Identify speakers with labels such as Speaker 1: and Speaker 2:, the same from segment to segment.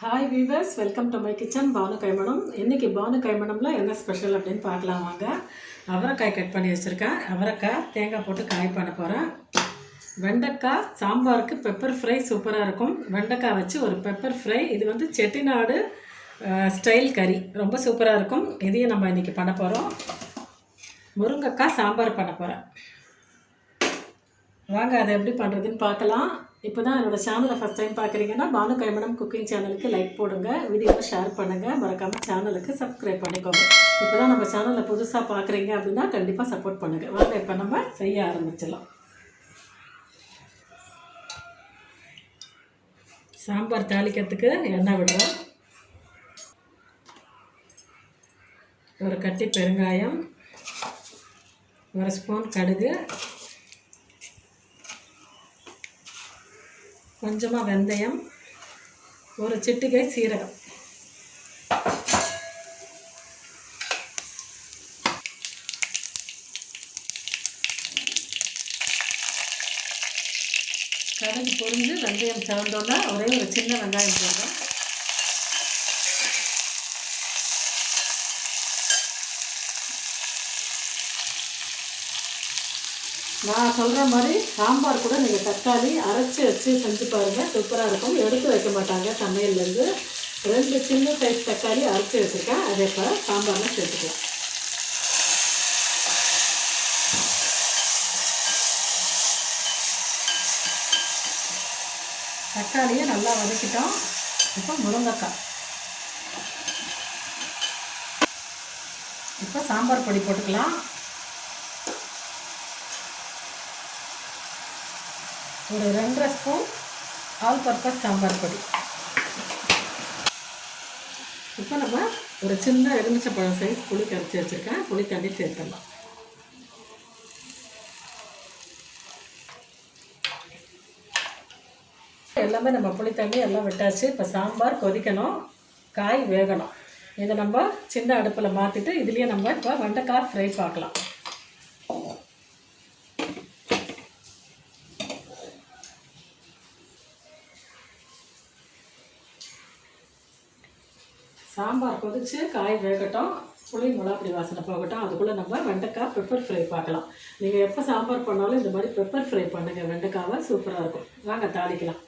Speaker 1: Hi viewers, welcome to my kitchen. Banu கைமணம். இன்றைக்கி பானு கைமணம்ல என்ன ஸ்பெஷல் அப்படின்னு பார்க்கலாம் வாங்க. அவரைக்காய் கட் பண்ணி வச்சுருக்கேன். அவரைக்காய் தேங்காய் போட்டு காய் பண்ண போகிறேன். வெண்டைக்காய் சாம்பாருக்கு பெப்பர் ஃப்ரை சூப்பராக இருக்கும். வெண்டைக்காய் வச்சு ஒரு பெப்பர் ஃப்ரை. இது வந்து செட்டிநாடு ஸ்டைல் கறி, ரொம்ப சூப்பராக இருக்கும். இதையும் நம்ம இன்றைக்கி பண்ண போகிறோம். முருங்கைக்காய் சாம்பார் பண்ண போகிறேன். வாங்க அதை எப்படி பண்ணுறதுன்னு பார்க்கலாம். இப்போ தான் என்னோடய சேனலை ஃபஸ்ட் டைம் பார்க்குறீங்கன்னா பானு கைமணம் குக்கிங் சேனலுக்கு லைக் போடுங்க, வீடியோவை ஷேர் பண்ணுங்கள், மறக்காமல் சேனலுக்கு சப்ஸ்கிரைப் பண்ணிக்கோங்க. இப்போ தான் நம்ம சேனலில் புதுசாக பார்க்குறீங்க அப்படின்னா கண்டிப்பாக சப்போர்ட் பண்ணுங்கள். வாங்க இப்போ நம்ம செய்ய ஆரம்பிச்சிடலாம். சாம்பார் தாளிக்கிறதுக்கு எண்ணெய் விடுறோம். ஒரு கட்டி பெருங்காயம், ஒரு ஸ்பூன் கடுகு, கொஞ்சமாக வெந்தயம், ஒரு சிட்டிகை சீரகம், கடுகு பொரிஞ்சு வெந்தயம் சேர்ந்தோன்னா ஒரே ஒரு சின்ன வெங்காயம் போடுறோம். நான் சொல்கிற மாதிரி சாம்பார் கூட நீங்கள் தக்காளி அரைச்சி வச்சு செஞ்சு பாருங்கள், சூப்பராக இருக்கும். எடுத்து வைக்க மாட்டாங்க சமையல்லேருந்து. 2 சின்ன சைஸ் தக்காளி அரைச்சி வச்சுருக்கேன். அதே போல் சாம்பாரில் சேர்த்துக்கலாம். தக்காளியை நல்லா வதக்கிட்டோம். இப்போ முருங்கைக்காய். இப்போ சாம்பார் பொடி போட்டுக்கலாம். ஒரு 2.5 ஸ்பூன் ஆல் பர்பஸ் சாம்பார் பொடி. இப்போ நம்ம ஒரு சின்ன எலுமிச்சம்பழம் சைஸ் புளி கரைச்சி வச்சுருக்கேன். புளி தண்ணி சேர்த்துடலாம். எல்லாமே நம்ம புளி தண்ணி எல்லாம் விட்டாச்சு. இப்போ சாம்பார் கொதிக்கணும், காய் வேகணும். இதை நம்ம சின்ன அடுப்பில் மாற்றிட்டு இதுலேயே நம்ம இப்போ வெண்டைக்காய் ஃப்ரை பார்க்கலாம். சாம்பார் கொதிச்சு காய் வேகட்டும், புளி மிளகாப்பொடி வாசனை போகட்டும். அதுக்குள்ளே நம்ம வெண்டைக்காய் பெப்பர் ஃப்ரை பார்க்கலாம். நீங்கள் எப்போ சாம்பார் பண்ணாலும் இந்த மாதிரி பெப்பர் ஃப்ரை பண்ணுங்கள். வெண்டைக்காவை சூப்பராக இருக்கும். வாங்க தாளிக்கலாம்.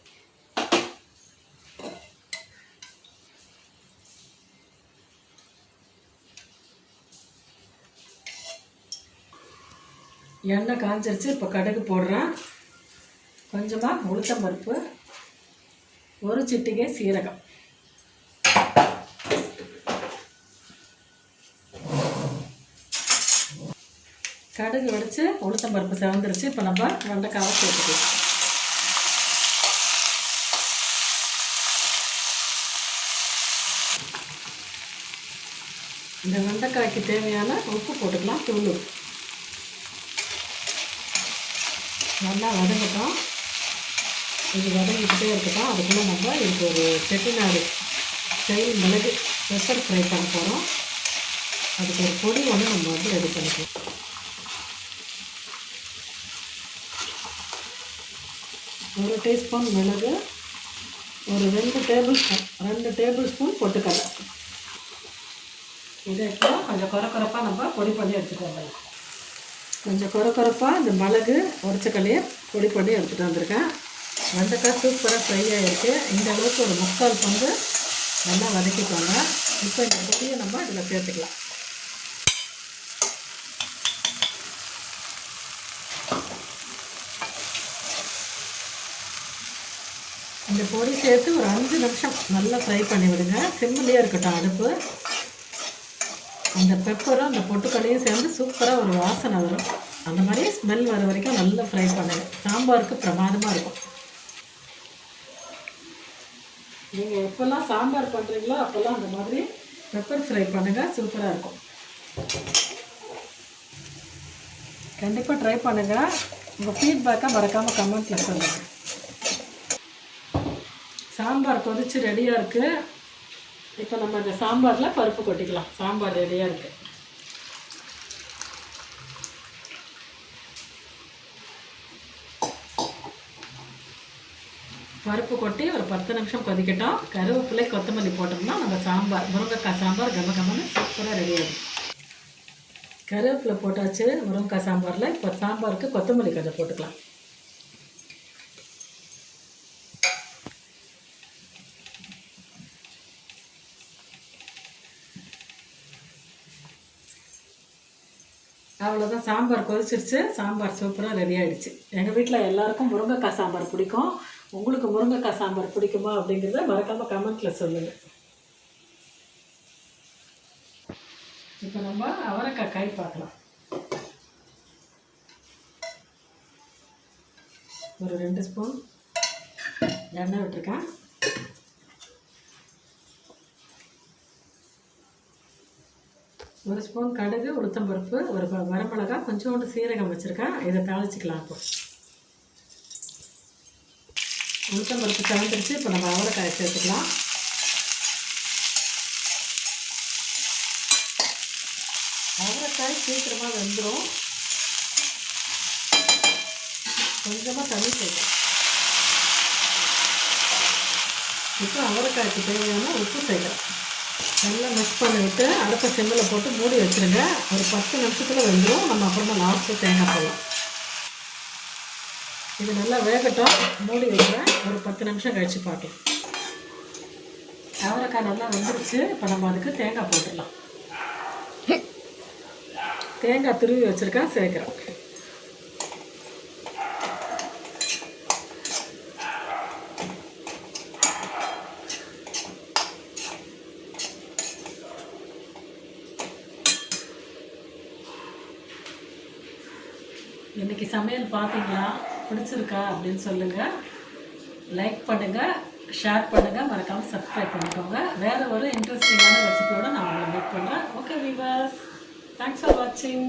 Speaker 1: எண்ணெய் காஞ்சிருச்சு. இப்போ கடுகு போடுறேன். கொஞ்சமாக உளுத்தம் பருப்பு, ஒரு சிட்டிகை சீரகம், கடுகு வெடித்து உளுத்தம் பருப்பு செவந்துருச்சு. இப்போ நம்ம வெண்டைக்காவை சேர்த்துக்கலாம். இந்த வெண்டைக்காய்க்கு தேவையான உப்பு போட்டுக்கலாம், தூள் உப்பு. நல்லா வதங்கட்டும். இது வதங்கிக்கிட்டே இருக்கட்டும். அதுக்குள்ளே நம்ம இதுக்கு ஒரு செட்டிநாடு ஸ்டைல் மிளகு பெப்பர் ஃப்ரை பண்ண போகிறோம். அதுக்கு ஒரு பொடி ஒன்று நம்ம வந்து ரெடி பண்ணிக்கலாம். ஒரு டீஸ்பூன் மிளகு, ஒரு 2 டேபிள் ஸ்பூன் பொட்டுக்கடலை. இதை இப்போ கொஞ்சம் குறப்பாக நம்ம பொடி பண்ணி எடுத்துகிட்டு வந்துடலாம். கொஞ்சம் குறப்பாக இந்த மிளகு உடச்சக்கல்லையை பொடி பண்ணி எடுத்துகிட்டு வந்திருக்கேன். வெண்டைக்காய் சூப்பராக ஃப்ரை ஆகிருக்கு. இந்த அளவுக்கு ஒரு 3/4 பங்கு நல்லா வதக்கிக்கோங்க. இப்போ இந்த பொடியை நம்ம இதில் சேர்த்துக்கலாம். இந்த பொடி சேர்த்து ஒரு 5 நிமிஷம் நல்லா ஃப்ரை பண்ணி விடுங்க. சிம்மிலேயே இருக்கட்டும் அடுப்பு. அந்த பெப்பரும் அந்த பொட்டுக்கல்லையும் சேர்ந்து சூப்பராக ஒரு வாசனை வரும். அந்த மாதிரி ஸ்மெல் வர வரைக்கும் நல்லா ஃப்ரை பண்ணுங்கள். சாம்பாருக்கு பிரமாதமாக இருக்கும். நீங்கள் எப்போல்லாம் சாம்பார் பண்ணுறீங்களோ அப்போல்லாம் அந்த மாதிரி பெப்பர் ஃப்ரை பண்ணுங்கள், சூப்பராக இருக்கும். கண்டிப்பாக ட்ரை பண்ணுங்கள். உங்கள் ஃபீட்பேக்கை மறக்காமல் கமெண்ட்டில் சொல்லுங்கள். சாம்பார் கொதிச்சு ரெடியாக இருக்குது. இப்போ நம்ம இந்த சாம்பாரில் பருப்பு கொட்டிக்கலாம். சாம்பார் ரெடியாக இருக்குது. பருப்பு கொட்டி ஒரு 10 நிமிஷம் கொதிக்கட்டும். கருவேப்பிலை கொத்தமல்லி போட்டோம்னா நம்ம சாம்பார், முருங்கைக்காய் சாம்பார் கம கமன்னு சூப்பராக ரெடி ஆகும். கருவேப்பிலை போட்டாச்சு முருங்கைக்காய் சாம்பாரில். இப்போ சாம்பாருக்கு கொத்தமல்லி கொஞ்சம் போட்டுக்கலாம். அவ்வளோதான், சாம்பார் கொதிச்சிருச்சு. சாம்பார் சூப்பராக ரெடி ஆகிடுச்சு. எங்கள் வீட்டில் எல்லாருக்கும் முருங்கைக்காய் சாம்பார் பிடிக்கும். உங்களுக்கு முருங்கைக்காய் சாம்பார் பிடிக்குமா அப்படிங்கிறத மறக்காமல் கமெண்ட்டில் சொல்லுங்கள். இப்போ நம்ம அவரைக்காய் காய் பார்க்கலாம். ஒரு 2 ஸ்பூன் எண்ணெய் விட்டுருக்கேன். ஒரு ஸ்பூன் கடுகு, உளுத்தம்பருப்பு, ஒரு வரமிளகா, கொஞ்சோண்டு சீரகம் வச்சுருக்கேன். இதை தாளிச்சிக்கலாம். இப்போ உளுத்தம்பருப்பு கலந்துருச்சு. இப்போ நம்ம அவரைக்காய் சேர்த்துக்கலாம். அவரைக்காய் சீக்கிரமாக வெந்துடும். கொஞ்சமாக தண்ணி சேர்க்கலாம். இப்போ அவரைக்காய்க்கு தேவையான உப்பு சேர்க்கலாம். நல்லா மிக்ஸ் பண்ணிவிட்டு அடுப்பை சிம்மில் போட்டு மூடி வச்சுருங்க. ஒரு 10 நிமிஷத்தில் வெந்துடும். நம்ம அப்புறமா லாஸ்ட்டு தேங்காய் போடலாம். இது நல்லா வேகட்டும். மூடி வைக்கிறேன். ஒரு 10 நிமிஷம் கழித்து பார்க்கலாம். அவரைக்காய் நல்லா வெந்துருச்சு. இப்போ நம்ம அதுக்கு தேங்காய் போட்டுடலாம். தேங்காய் துருவி வச்சுருக்கேன், சேர்க்குறேன். இன்றைக்கி சமையல் பார்த்தீங்களா, பிடிச்சிருக்கா அப்படின்னு சொல்லுங்கள். லைக் பண்ணுங்கள், ஷேர் பண்ணுங்கள், மறக்காமல் சப்ஸ்கிரைப் பண்ணிக்கோங்க. வேறு ஒரு இன்ட்ரெஸ்டிங்கான ரெசிபியோடு நான் உங்களை மீட் பண்ணுறேன். ஓகே வீவர்ஸ், தேங்க்ஸ் ஃபார் வாட்சிங்.